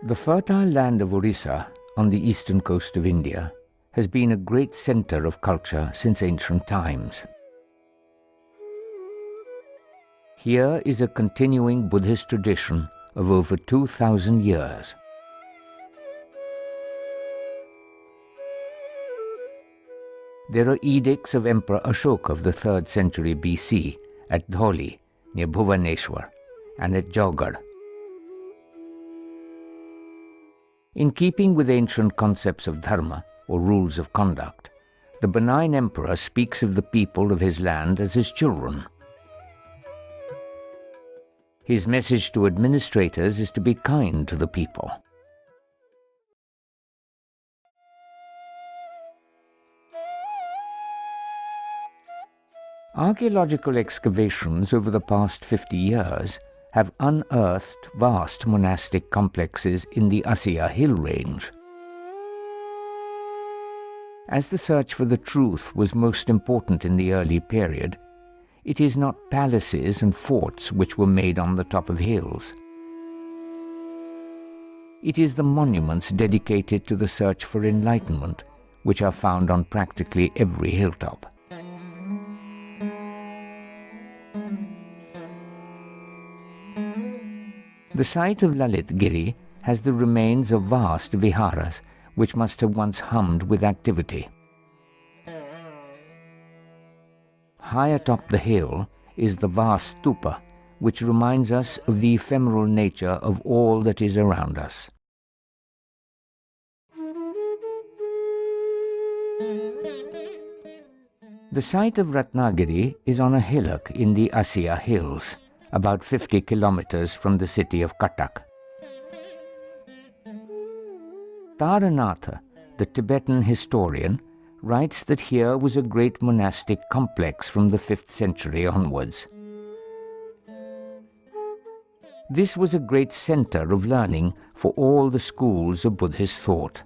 The fertile land of Odisha on the eastern coast of India has been a great center of culture since ancient times. Here is a continuing Buddhist tradition of over 2,000 years. There are edicts of Emperor Ashoka of the 3rd century BC at Dholi, near Bhubaneswar, and at Jaugarh. In keeping with ancient concepts of Dhamma, or rules of conduct, the benign emperor speaks of the people of his land as his children. His message to administrators is to be kind to the people. Archaeological excavations over the past 50 years have unearthed vast monastic complexes in the Asiya hill range. As the search for the truth was most important in the early period, it is not palaces and forts which were made on the top of hills. It is the monuments dedicated to the search for enlightenment which are found on practically every hilltop. The site of Lalitgiri has the remains of vast viharas which must have once hummed with activity. High atop the hill is the vast stupa, which reminds us of the ephemeral nature of all that is around us. The site of Ratnagiri is on a hillock in the Asiya hills, about 50 kilometers from the city of Cuttack. Taranatha, the Tibetan historian, writes that here was a great monastic complex from the 5th century onwards. This was a great center of learning for all the schools of Buddhist thought.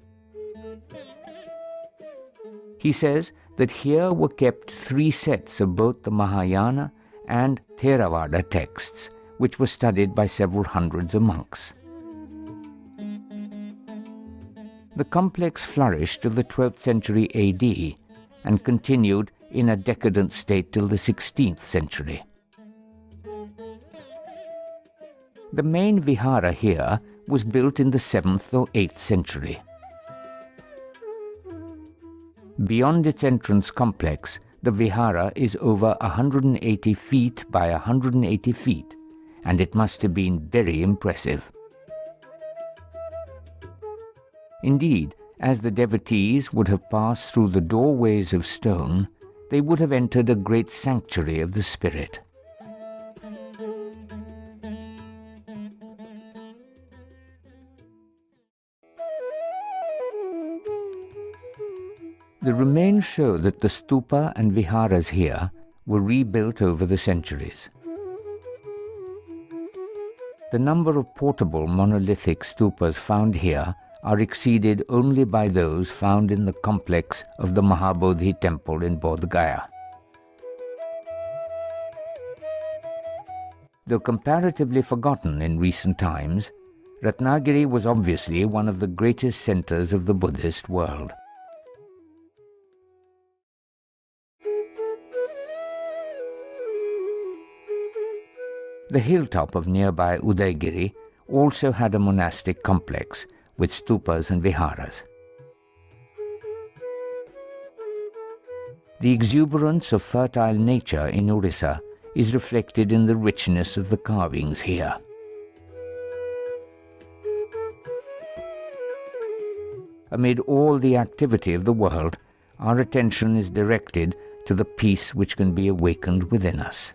He says that here were kept 3 sets of both the Mahayana and Theravada texts, which were studied by several hundreds of monks. The complex flourished till the 12th century AD and continued in a decadent state till the 16th century. The main vihara here was built in the 7th or 8th century. Beyond its entrance complex, the vihara is over 180 feet by 180 feet, and it must have been very impressive. Indeed, as the devotees would have passed through the doorways of stone, they would have entered a great sanctuary of the spirit. The remains show that the stupa and viharas here were rebuilt over the centuries. The number of portable monolithic stupas found here are exceeded only by those found in the complex of the Mahabodhi temple in Bodh Gaya. Though comparatively forgotten in recent times, Ratnagiri was obviously one of the greatest centers of the Buddhist world. The hilltop of nearby Udaigiri also had a monastic complex with stupas and viharas. The exuberance of fertile nature in Odisha is reflected in the richness of the carvings here. Amid all the activity of the world, our attention is directed to the peace which can be awakened within us.